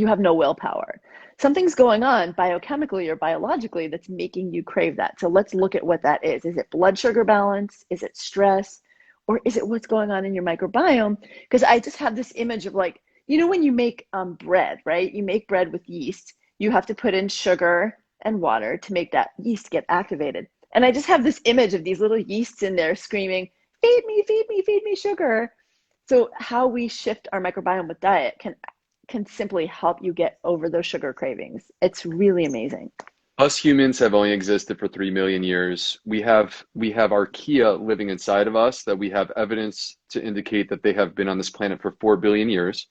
have no willpower. Something's going on biochemically or biologically that's making you crave that. So let's look at what that is. Is it blood sugar balance? Is it stress? Or is it what's going on in your microbiome? Because I just have this image of, like, when you make bread, right? You make bread with yeast. You have to put in sugar and water to make that yeast get activated. And I just have this image of these little yeasts in there screaming, feed me, feed me, feed me sugar. So how we shift our microbiome with diet can simply help you get over those sugar cravings. It's really amazing. Us humans have only existed for 3 million years. We have archaea living inside of us that we have evidence to indicate that they have been on this planet for 4 billion years.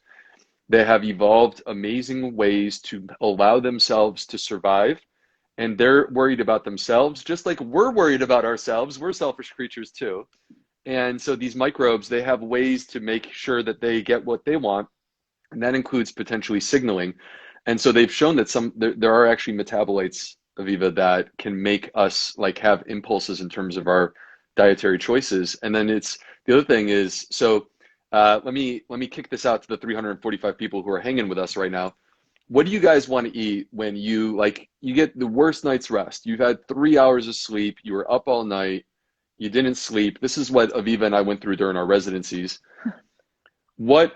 They have evolved amazing ways to allow themselves to survive, and they're worried about themselves, just like we're worried about ourselves. We're selfish creatures too. And so these microbes, they have ways to make sure that they get what they want, and that includes potentially signaling. And so they've shown that there are actually metabolites, Aviva, that can make us like have impulses in terms of our dietary choices. And then the other thing is, so let me kick this out to the 345 people who are hanging with us right now. What do you guys want to eat when you get the worst night's rest? You've had 3 hours of sleep, you were up all night, you didn't sleep. This is what Aviva and I went through during our residencies. What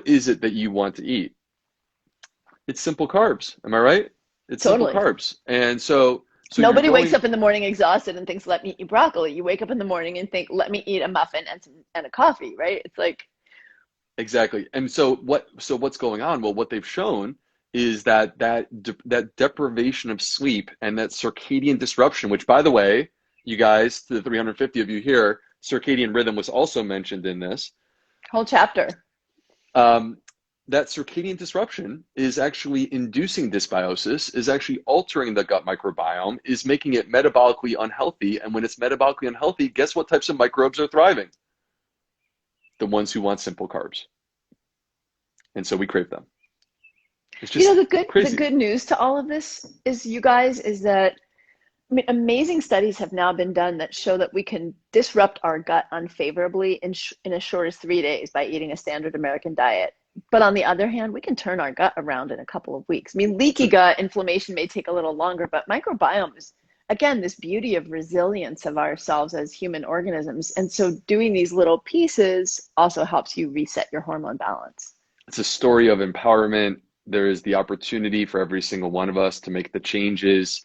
is it that you want to eat? It's simple carbs. Am I right? It's simple Totally. carbs. And so Nobody wakes up in the morning exhausted and thinks, let me eat broccoli. You wake up in the morning and think, let me eat a muffin and a coffee, right? It's like, exactly. And so what's going on? Well, what they've shown is that deprivation of sleep and that circadian disruption, which, by the way, you guys, to the 350 of you here, circadian rhythm was also mentioned in this. whole chapter. That circadian disruption is actually inducing dysbiosis, is actually altering the gut microbiome, is making it metabolically unhealthy. And when it's metabolically unhealthy, guess what types of microbes are thriving? The ones who want simple carbs. And so we crave them. It's just crazy. The good news to all of this is, you guys, is that, I mean, amazing studies have now been done that show that we can disrupt our gut unfavorably in as short as 3 days by eating a standard American diet. But on the other hand, we can turn our gut around in a couple of weeks. I mean, leaky gut inflammation may take a little longer, but microbiome is, again, this beauty of resilience of ourselves as human organisms. And so doing these little pieces also helps you reset your hormone balance. It's a story of empowerment. There is the opportunity for every single one of us to make the changes.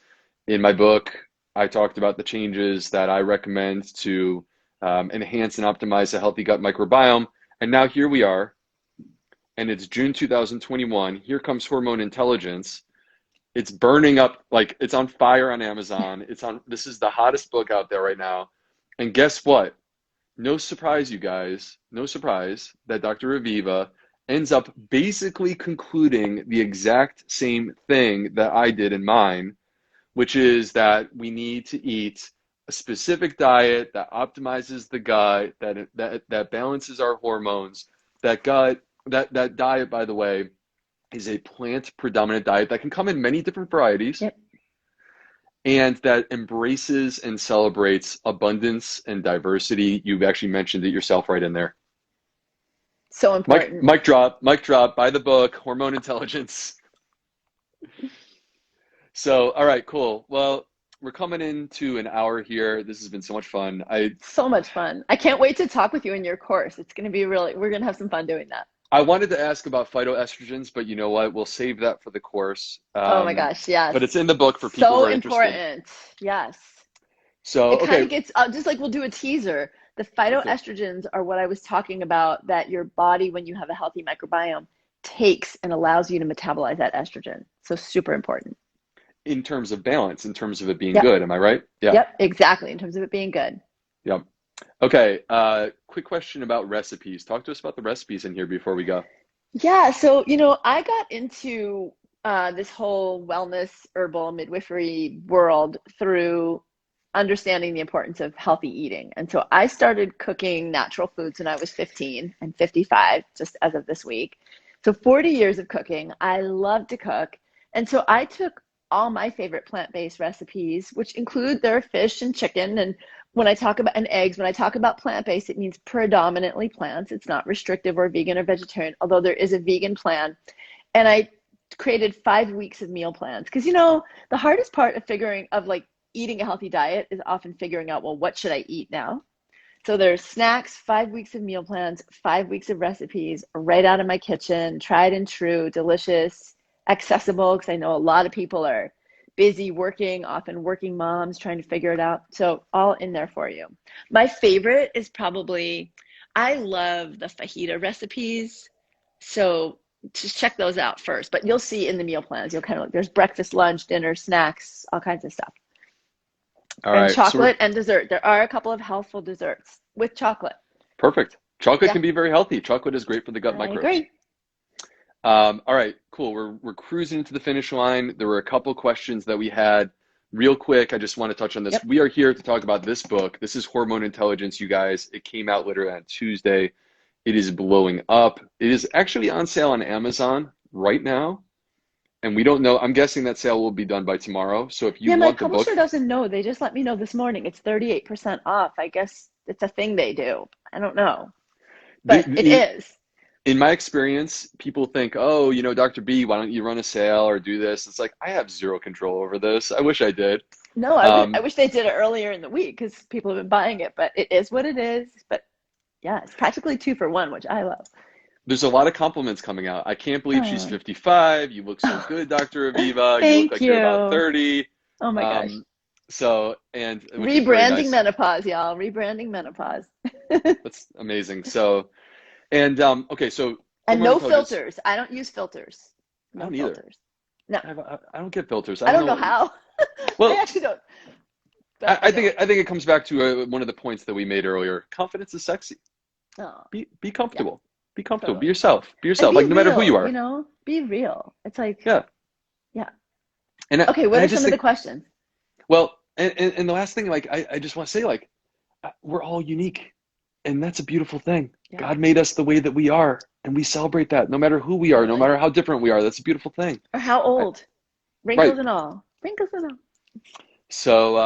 In my book, I talked about the changes that I recommend to enhance and optimize a healthy gut microbiome. And now here we are, and it's June 2021. Here comes Hormone Intelligence. It's burning up, like it's on fire on Amazon. This is the hottest book out there right now. And guess what? No surprise, you guys. No surprise that Dr. Aviva ends up basically concluding the exact same thing that I did in mine, which is that we need to eat a specific diet that optimizes the gut, that balances our hormones. That diet, by the way, is a plant predominant diet that can come in many different varieties. Yep. And that embraces and celebrates abundance and diversity. You've actually mentioned it yourself right in there. So important. Mic drop, buy the book, Hormone Intelligence. So, all right, cool. Well, we're coming into an hour here. This has been so much fun. So much fun. I can't wait to talk with you in your course. It's going to be we're going to have some fun doing that. I wanted to ask about phytoestrogens, but you know what? We'll save that for the course. Oh my gosh, yes. But it's in the book for people who So are interested. important. Yes. So, It kind of okay, gets, just like we'll do a teaser. The okay. phytoestrogens are what I was talking about that your body, when you have a healthy microbiome, takes and allows you to metabolize that estrogen. So super important. In terms of balance, in terms of it being Yep. good, am I right? Yeah. Yep. Exactly. In terms of it being good. Yep. Okay, quick question about recipes. Talk to us about the recipes in here before we go. Yeah. So, I got into this whole wellness, herbal, midwifery world through understanding the importance of healthy eating. And so I started cooking natural foods when I was 15 and 55, just as of this week. So 40 years of cooking. I love to cook. And so I took all my favorite plant-based recipes, which include their fish and chicken. And eggs, when I talk about plant-based, it means predominantly plants. It's not restrictive or vegan or vegetarian, although there is a vegan plan. And I created 5 weeks of meal plans because the hardest part of like eating a healthy diet is often figuring out, well, what should I eat now? So there's snacks, 5 weeks of meal plans, 5 weeks of recipes right out of my kitchen, tried and true, delicious, accessible, because I know a lot of people are busy working, often working moms trying to figure it out. So all in there for you. My favorite is probably, I love the fajita recipes. So just check those out first, but you'll see in the meal plans, you'll kind of look, there's breakfast, lunch, dinner, snacks, all kinds of stuff. All And right, so we're chocolate and dessert. There are a couple of healthful desserts with chocolate. perfect. Chocolate Yeah, can be very healthy. Chocolate is great for the gut I microbes. agree. All right, cool. We're cruising to the finish line. There were a couple questions that we had. Real quick, I just want to touch on this. Yep. We are here to talk about this book. This is Hormone Intelligence, you guys. It came out literally on Tuesday. It is blowing up. It is actually on sale on Amazon right now, and we don't know. I'm guessing that sale will be done by tomorrow. So if you Yeah, my want the book, publisher doesn't know. They just let me know this morning. It's 38% off. I guess it's a thing they do. I don't know, the, but it the, is. in my experience, people think, oh, Dr. B, why don't you run a sale or do this? It's like, I have zero control over this. I wish I did. No, I Um, wish they did it earlier in the week because people have been buying it, but it is what it is. But yeah, it's practically 2 for 1, which I love. there's a lot of compliments coming out. I can't believe she's Oh, 55. You look so good, Dr. Aviva. You look thank like you're about you. 30. Oh my gosh. Um, so, which is very Rebranding nice. menopause, y'all. Rebranding menopause. That's amazing. Okay, so And hormone no intelligence. filters. I don't use filters. I No don't either. filters. No, I don't get filters. I I don't don't know know. how. I Well, actually don't, but I I think don't. it comes back to one of the points that we made earlier. Confidence is sexy. Oh, Be yeah, comfortable. Be comfortable. Be totally. yourself. Be And yourself. be Like no matter who real, you are. Be real. It's like, Yeah. yeah. And Okay, and what I are just some of the think, questions? well, and the last thing, like I just want to say, like we're all unique, and that's a beautiful thing. Yeah, God made us the way that we are, and we celebrate that, no matter who we are, no totally. matter how different we are. That's a beautiful thing. Or how I, old? right. Wrinkles and all. Wrinkles and all. So,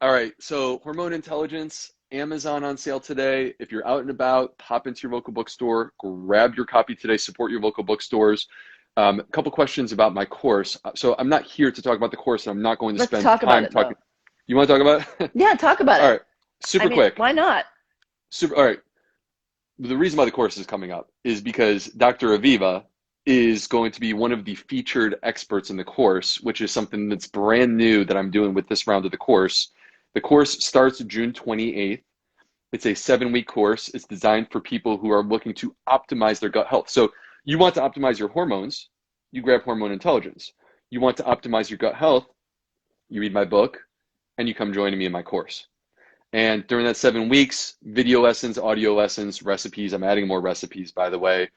all right. So, Hormone Intelligence, Amazon on sale today. If you're out and about, pop into your local bookstore, grab your copy today, support your local bookstores. A couple questions about my course. So, I'm not here to talk about the course, and I'm not going to Let's spend talk about time it though. talking. You want to talk about it? Yeah, talk about All it. right. I Super mean, quick. why not? All right. The reason why the course is coming up is because Dr. Aviva is going to be one of the featured experts in the course, which is something that's brand new that I'm doing with this round of the course. The course starts June 28th. It's a 7-week course. It's designed for people who are looking to optimize their gut health. So you want to optimize your hormones, you grab Hormone Intelligence. You want to optimize your gut health, you read my book, and you come join me in my course. And during that 7 weeks, video lessons, audio lessons, recipes. I'm adding more recipes, by the way.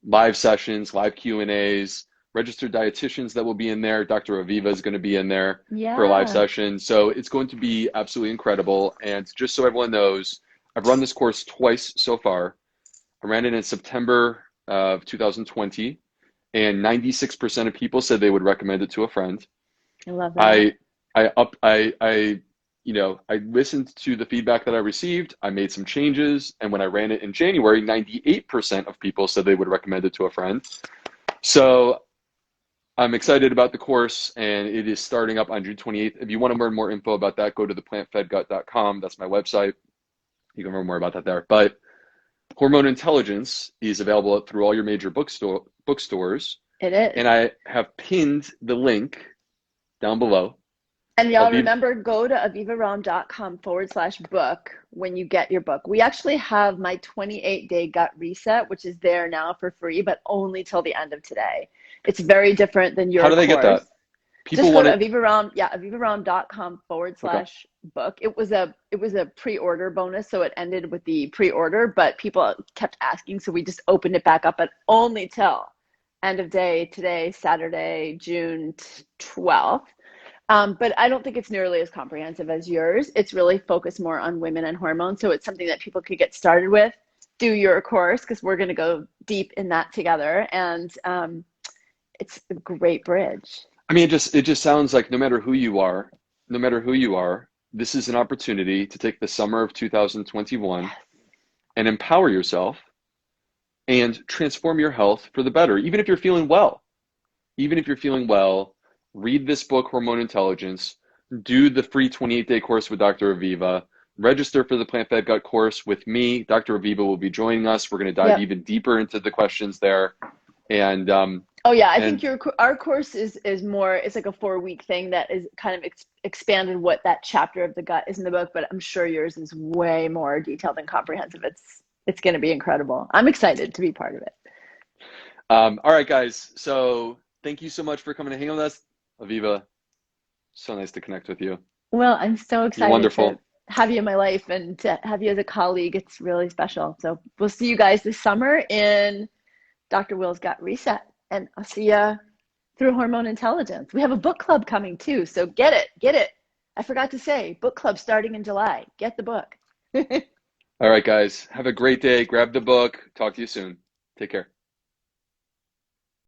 Live sessions, live Q&As, registered dietitians that will be in there. Dr. Aviva is going to be in there for a live Yeah. session. So it's going to be absolutely incredible. And just so everyone knows, I've run this course twice so far. I ran it in September of 2020, and 96% of people said they would recommend it to a friend. I love that. I I up I listened to the feedback that I received. I made some changes, and when I ran it in January, 98% of people said they would recommend it to a friend. So I'm excited about the course, and it is starting up on June 28th. If you want to learn more info about that, go to theplantfedgut.com. That's my website. You can learn more about that there. But Hormone Intelligence is available through all your major bookstores. It is. And I have pinned the link down below. And y'all Aviv, remember, go to avivarohm.com/book when you get your book. We actually have my 28-day gut reset, which is there now for free, but only till the end of today. It's very different than how your do they get course. that? People Just go want to it. avivarohm.com Okay. /book. It was a pre-order bonus, so it ended with the pre-order, but people kept asking, so we just opened it back up, but only till end of day today, Saturday, June 12th. But I don't think it's nearly as comprehensive as yours. It's really focused more on women and hormones. So it's something that people could get started with. Do your course, because we're going to go deep in that together. And it's a great bridge. I mean, it just sounds like no matter who you are, this is an opportunity to take the summer of 2021 and empower yourself and transform your health for the better, even if you're feeling well. Even if you're feeling well, read this book, Hormone Intelligence, do the free 28-day course with Dr. Aviva, register for the Plant Fed Gut course with me. Dr. Aviva will be joining us. We're going to dive Yep. even deeper into the questions there. And Oh yeah, I think and our course is more. It's like a 4-week thing that is kind of expanded what that chapter of the gut is in the book. But I'm sure yours is way more detailed and comprehensive. It's going to be incredible. I'm excited to be part of it. all right, guys. So thank you so much for coming to hang out with us. Aviva, so nice to connect with you. Well, I'm so You're excited to wonderful. have you in my life and to have you as a colleague. It's really special. So we'll see you guys this summer in Dr. Will's Gut Reset, and I'll see you through Hormone Intelligence. We have a book club coming too, so get it, get it. I forgot to say, book club starting in July. Get the book. All right, guys. Have a great day. Grab the book. Talk to you soon. Take care.